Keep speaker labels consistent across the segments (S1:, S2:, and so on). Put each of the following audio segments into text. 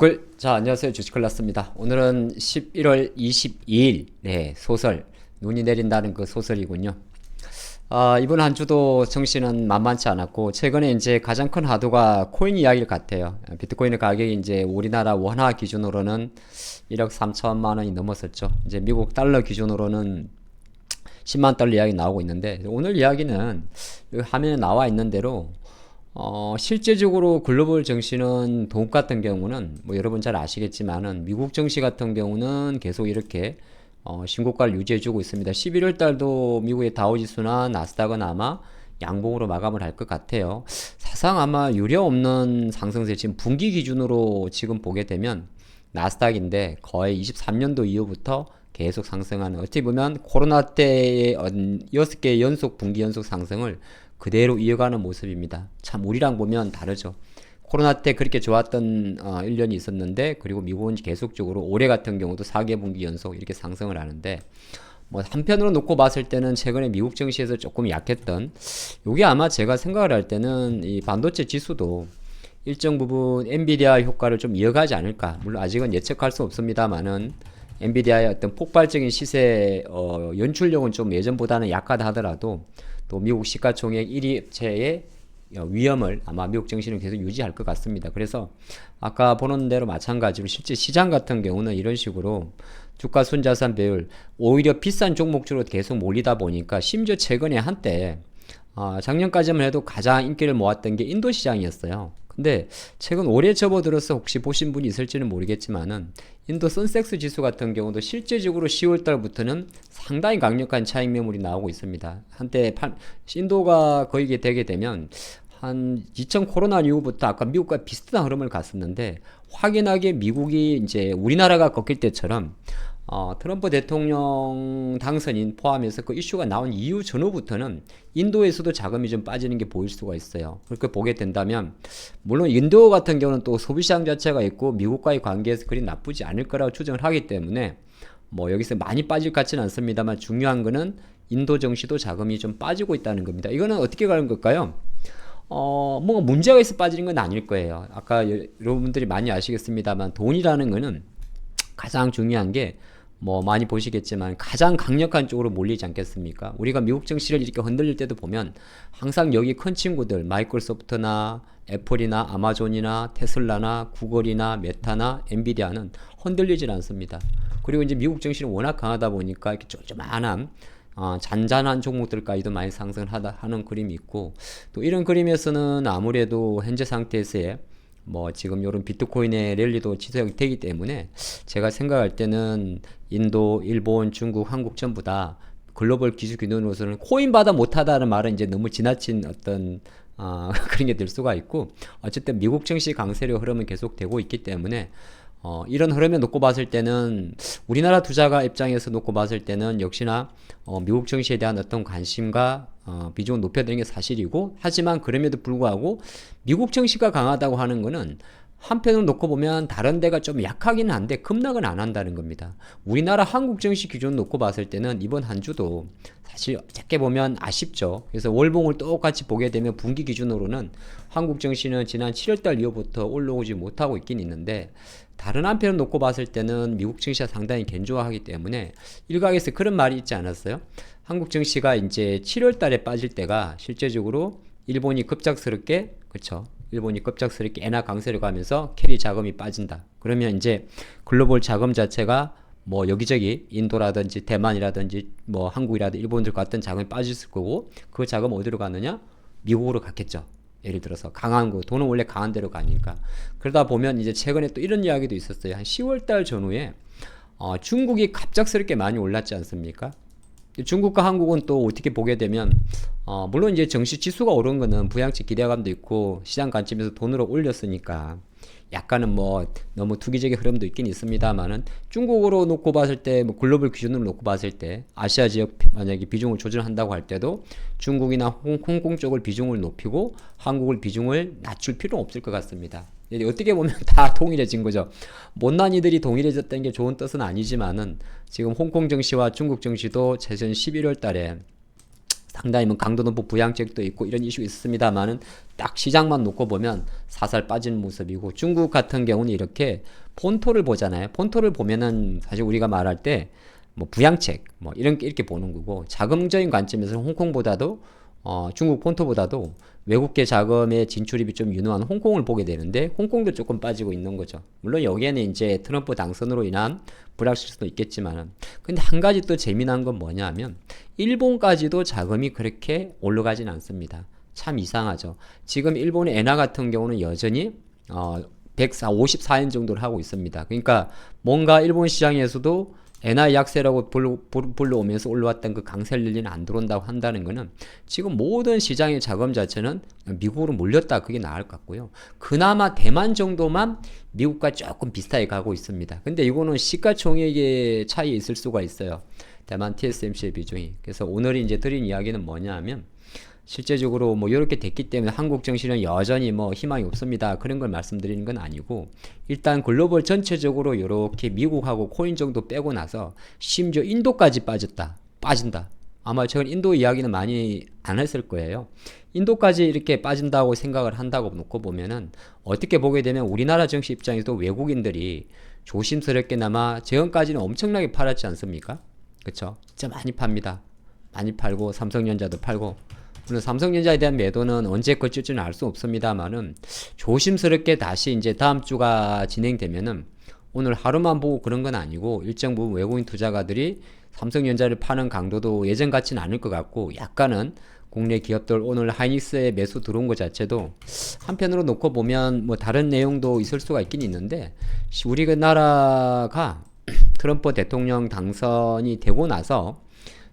S1: 주식클. 자, 안녕하세요. 주식클났습니다. 오늘은 11월 22일 소설 눈이 내린다는 그 소설이군요. 이번 한 주도 정신은 만만치 않았고 최근에 이제 가장 큰 화두가 코인 이야기일 같아요. 비트코인의 가격이 이제 우리나라 원화 기준으로는 1억 3천만 원이 넘었었죠. 이제 미국 달러 기준으로는 10만 달러 이야기 나오고 있는데, 오늘 이야기는 여기 화면에 나와 있는 대로 실제적으로 글로벌 증시는 동업 같은 경우는 뭐 여러분 잘 아시겠지만은 미국 증시 같은 경우는 계속 이렇게 신고가를 유지해주고 있습니다. 11월 달도 미국의 다우지수나 나스닥은 아마 양봉으로 마감을 할 것 같아요. 사상 아마 유례 없는 상승세, 지금 분기 기준으로 지금 보게 되면 나스닥인데 거의 23년도 이후부터 계속 상승하는, 어떻게 보면 코로나 때의 6개 연속 분기 연속 상승을 그대로 이어가는 모습입니다. 참 우리랑 보면 다르죠. 코로나 때 그렇게 좋았던 1년이 있었는데, 그리고 미국은 계속적으로 올해 같은 경우도 4개 분기 연속 이렇게 상승을 하는데, 뭐 한편으로 놓고 봤을 때는 최근에 미국 증시에서 조금 약했던, 요게 아마 제가 생각을 할 때는 이 반도체 지수도 일정 부분 엔비디아 효과를 좀 이어가지 않을까. 물론 아직은 예측할 수 없습니다만은 엔비디아의 어떤 폭발적인 시세 연출력은 좀 예전보다는 약하다 하더라도 또 미국 시가총액 1위 업체의 위험을 아마 미국 증시는 계속 유지할 것 같습니다. 그래서 아까 보는 대로 마찬가지로 실제 시장 같은 경우는 이런 식으로 주가 순자산 배율 오히려 비싼 종목주로 계속 몰리다 보니까, 심지어 최근에 한때 작년까지만 해도 가장 인기를 모았던 게 인도 시장이었어요. 근데 최근 올해 접어들어서 혹시 보신 분이 있을지는 모르겠지만은 인도 선섹스 지수 같은 경우도 실제적으로 10월 달부터는 상당히 강력한 차익 매물이 나오고 있습니다. 한때 인도가 거의 되게 되면 한 2000 코로나 이후부터 아까 미국과 비슷한 흐름을 갔었는데, 확연하게 미국이 이제 우리나라가 꺾일 때처럼 트럼프 대통령 당선인 포함해서 그 이슈가 나온 이후 전후부터는 인도에서도 자금이 좀 빠지는 게 보일 수가 있어요. 그렇게 보게 된다면, 물론 인도 같은 경우는 또 소비시장 자체가 있고 미국과의 관계에서 그리 나쁘지 않을 거라고 추정을 하기 때문에 뭐 여기서 많이 빠질 것 같지는 않습니다만, 중요한 거는 인도 증시도 자금이 좀 빠지고 있다는 겁니다. 이거는 어떻게 가는 걸까요? 뭔가 문제가 있어 빠지는 건 아닐 거예요. 아까 여러분들이 많이 아시겠습니다만, 돈이라는 거는 가장 중요한 게 뭐 많이 보시겠지만 가장 강력한 쪽으로 몰리지 않겠습니까? 우리가 미국 증시를 이렇게 흔들릴 때도 보면 항상 여기 큰 친구들, 마이크로소프트나 애플이나 아마존이나 테슬라나 구글이나 메타나 엔비디아는 흔들리질 않습니다. 그리고 이제 미국 증시는 워낙 강하다 보니까 이렇게 조그만한 잔잔한 종목들까지도 많이 상승하는 그림이 있고, 또 이런 그림에서는 아무래도 현재 상태에서의 뭐 지금 요런 비트코인의 랠리도 지속이 되기 때문에 제가 생각할 때는 인도, 일본, 중국, 한국 전부 다 글로벌 기술 기준으로서는 코인보다 못하다는 말은 이제 너무 지나친 어떤 그런 게 될 수가 있고, 어쨌든 미국 증시 강세력 흐름은 계속되고 있기 때문에 이런 흐름에 놓고 봤을 때는 우리나라 투자가 입장에서 놓고 봤을 때는 역시나 미국 증시에 대한 어떤 관심과 비중을 높여드리는 게 사실이고, 하지만 그럼에도 불구하고 미국 증시가 강하다고 하는 거는 한편으로 놓고 보면 다른 데가 좀 약하긴 한데 급락은 안 한다는 겁니다. 우리나라 한국 증시 기준 놓고 봤을 때는 이번 한 주도 사실 작게 보면 아쉽죠. 그래서 월봉을 똑같이 보게 되면 분기 기준으로는 한국 증시는 지난 7월달 이후부터 올라오지 못하고 있긴 있는데, 다른 한편을 놓고 봤을 때는 미국 증시가 상당히 견조하기 때문에 일각에서 그런 말이 있지 않았어요? 한국 증시가 이제 7월 달에 빠질 때가 실제적으로 일본이 급작스럽게, 그쵸? 일본이 급작스럽게 엔화 강세를 가면서 캐리 자금이 빠진다. 그러면 이제 글로벌 자금 자체가 뭐 여기저기 인도라든지 대만이라든지 뭐 한국이라든지 일본들 같은 자금이 빠졌을 거고, 그 자금 어디로 가느냐? 미국으로 갔겠죠. 예를 들어서 강한 거, 돈은 원래 강한 데로 가니까. 그러다 보면 이제 최근에 또 이런 이야기도 있었어요. 한 10월달 전후에 중국이 갑작스럽게 많이 올랐지 않습니까? 중국과 한국은 또 어떻게 보게 되면 물론 이제 정시 지수가 오른 거는 부양치 기대감도 있고 시장 관점에서 돈으로 올렸으니까 약간은 뭐 너무 투기적인 흐름도 있긴 있습니다만은, 중국으로 놓고 봤을 때, 뭐 글로벌 기준으로 놓고 봤을 때 아시아 지역 만약에 비중을 조절한다고 할 때도 중국이나 홍콩 쪽을 비중을 높이고 한국을 비중을 낮출 필요는 없을 것 같습니다. 어떻게 보면 다 동일해진 거죠. 못난 이들이 동일해졌다는 게 좋은 뜻은 아니지만은 지금 홍콩 증시와 중국 증시도 최근 11월 달에 상당히 뭐 강도 높은 부양책도 있고 이런 이슈가 있습니다만은 딱 시장만 놓고 보면 사살 빠지는 모습이고, 중국 같은 경우는 이렇게 폰토를 보잖아요. 폰토를 보면은 사실 우리가 말할 때 뭐 부양책 뭐 이런 게 이렇게 보는 거고, 자금적인 관점에서는 홍콩보다도 중국 폰토보다도 외국계 자금의 진출입이 좀 유능한 홍콩을 보게 되는데, 홍콩도 조금 빠지고 있는 거죠. 물론 여기에는 이제 트럼프 당선으로 인한 불확실성도 있겠지만은, 근데 한 가지 또 재미난 건 뭐냐면 일본까지도 자금이 그렇게 올라가진 않습니다. 참 이상하죠. 지금 일본의 엔화 같은 경우는 여전히 154엔 정도를 하고 있습니다. 그러니까 뭔가 일본 시장에서도 엔화 약세라고 불러오면서 올라왔던 그 강세를 일리는 안 들어온다고 한다는 거는 지금 모든 시장의 자금 자체는 미국으로 몰렸다, 그게 나을 것 같고요. 그나마 대만 정도만 미국과 조금 비슷하게 가고 있습니다. 근데 이거는 시가총액의 차이 있을 수가 있어요. 대만 TSMC의 비중이. 그래서 오늘 이제 드린 이야기는 뭐냐 하면, 실제적으로 뭐 이렇게 됐기 때문에 한국 증시는 여전히 뭐 희망이 없습니다, 그런 걸 말씀드리는 건 아니고, 일단 글로벌 전체적으로 이렇게 미국하고 코인 정도 빼고 나서 심지어 인도까지 빠진다. 아마 저는 인도 이야기는 많이 안 했을 거예요. 인도까지 이렇게 빠진다고 생각을 한다고 놓고 보면은, 어떻게 보게 되면 우리나라 증시 입장에서도 외국인들이 조심스럽게나마 지금까지는 엄청나게 팔았지 않습니까? 그쵸? 진짜 많이 팝니다. 많이 팔고 삼성전자도 팔고, 물론 삼성전자에 대한 매도는 언제 거칠지는 알 수 없습니다만은, 조심스럽게 다시 이제 다음 주가 진행되면은, 오늘 하루만 보고 그런 건 아니고 일정 부분 외국인 투자가들이 삼성전자를 파는 강도도 예전 같지는 않을 것 같고, 약간은 국내 기업들 오늘 하이닉스에 매수 들어온 것 자체도 한편으로 놓고 보면 뭐 다른 내용도 있을 수가 있긴 있는데, 우리나라가 트럼프 대통령 당선이 되고 나서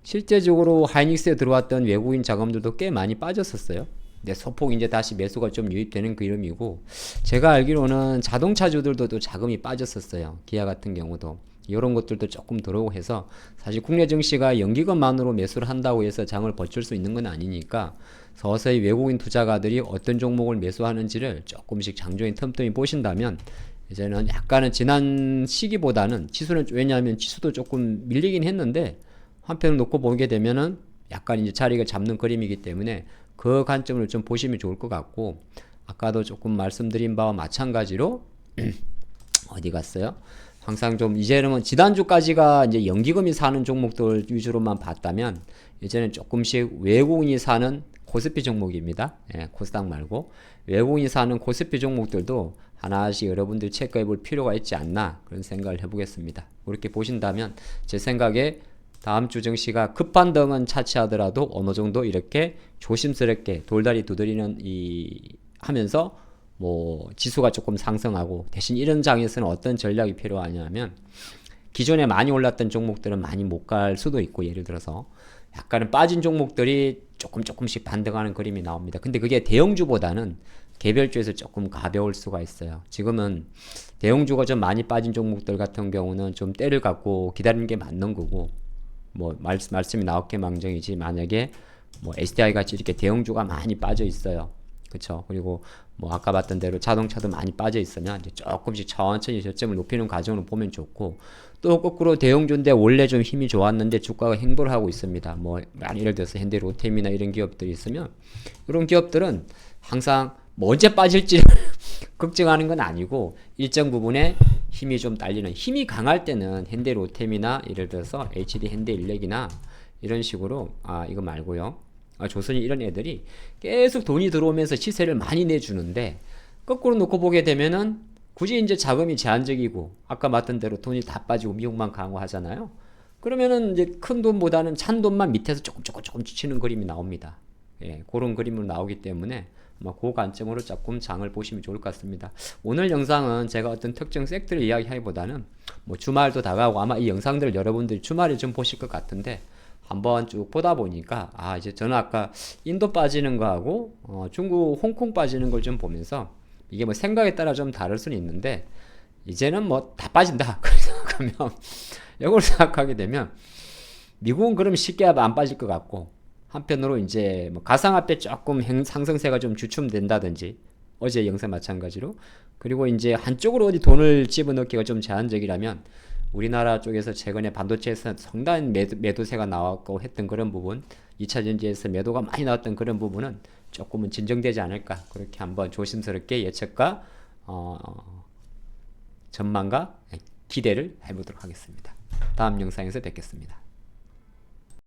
S1: 실제적으로 하이닉스에 들어왔던 외국인 자금들도 꽤 많이 빠졌었어요. 근데 소폭 이제 다시 매수가 좀 유입되는 그 이름이고, 제가 알기로는 자동차주들도 또 자금이 빠졌었어요. 기아 같은 경우도. 이런 것들도 조금 들어오고 해서, 사실 국내 증시가 연기금만으로 매수를 한다고 해서 장을 버틸 수 있는 건 아니니까, 서서히 외국인 투자가들이 어떤 종목을 매수하는지를 조금씩 장중에 틈틈이 보신다면, 이제는 약간은 지난 시기보다는 지수는, 왜냐하면 지수도 조금 밀리긴 했는데 한편을 놓고 보게 되면은 약간 이제 자리가 잡는 그림이기 때문에 그 관점을 좀 보시면 좋을 것 같고, 아까도 조금 말씀드린 바와 마찬가지로 어디 갔어요? 항상 좀 이제는 지난주까지가 이제 연기금이 사는 종목들 위주로만 봤다면, 이제는 조금씩 외국인이 사는 코스피 종목입니다. 예, 코스닥 말고 외국인이 사는 코스피 종목들도 하나씩 여러분들 체크해 볼 필요가 있지 않나, 그런 생각을 해보겠습니다. 그렇게 보신다면 제 생각에 다음 주 증시가 급반등은 차치하더라도 어느 정도 이렇게 조심스럽게 돌다리 두드리는 하면서 뭐 지수가 조금 상승하고, 대신 이런 장에서는 어떤 전략이 필요하냐면, 기존에 많이 올랐던 종목들은 많이 못 갈 수도 있고, 예를 들어서 약간은 빠진 종목들이 조금씩 반등하는 그림이 나옵니다. 근데 그게 대형주보다는 개별주에서 조금 가벼울 수가 있어요. 지금은 대형주가 좀 많이 빠진 종목들 같은 경우는 좀 때를 갖고 기다리는 게 맞는 거고, 뭐 말씀이 나올게 망정이지, 만약에 뭐 SDI 같이 이렇게 대형주가 많이 빠져 있어요. 그쵸? 그리고 뭐 아까 봤던 대로 자동차도 많이 빠져 있으면 이제 조금씩 천천히 저점을 높이는 과정을 보면 좋고, 또 거꾸로 대형주인데 원래 좀 힘이 좋았는데 주가가 행보를 하고 있습니다. 뭐 예를 들어서 현대로템이나 이런 기업들이 있으면, 이런 기업들은 항상 뭐 언제 빠질지 걱정하는 건 아니고, 일정 부분에 힘이 좀 딸리는, 힘이 강할 때는 현대로템이나 예를 들어서 HD 현대인력이나 이런 식으로, 이거 말고요, 조선이, 이런 애들이 계속 돈이 들어오면서 시세를 많이 내주는데, 거꾸로 놓고 보게 되면은 굳이 이제 자금이 제한적이고 아까 말했던 대로 돈이 다 빠지고 미국만 강화하잖아요. 그러면은 이제 큰 돈보다는 찬 돈만 밑에서 조금 치는 그림이 나옵니다. 예, 그런 그림으로 나오기 때문에 아마 그 관점으로 조금 장을 보시면 좋을 것 같습니다. 오늘 영상은 제가 어떤 특정 섹터를 이야기하기보다는 뭐 주말도 다가오고 아마 이 영상들을 여러분들이 주말에 좀 보실 것 같은데, 한번 쭉 보다 보니까 이제 저는 아까 인도 빠지는 거하고 중국 홍콩 빠지는 걸 좀 보면서, 이게 뭐 생각에 따라 좀 다를 수는 있는데 이제는 뭐 다 빠진다 그렇게 생각하면, 이걸 생각하게 되면 미국은 그럼 쉽게 안 빠질 것 같고, 한편으로 이제 뭐 가상화폐 조금 상승세가 좀 주춤된다든지, 어제 영상 마찬가지로, 그리고 이제 한쪽으로 어디 돈을 집어넣기가 좀 제한적이라면, 우리나라 쪽에서 최근에 반도체에서 상당한 매도세가 나왔고 했던 그런 부분 2차 전지에서 매도가 많이 나왔던 그런 부분은 조금은 진정되지 않을까, 그렇게 한번 조심스럽게 예측과 전망과 기대를 해보도록 하겠습니다. 다음 영상에서 뵙겠습니다.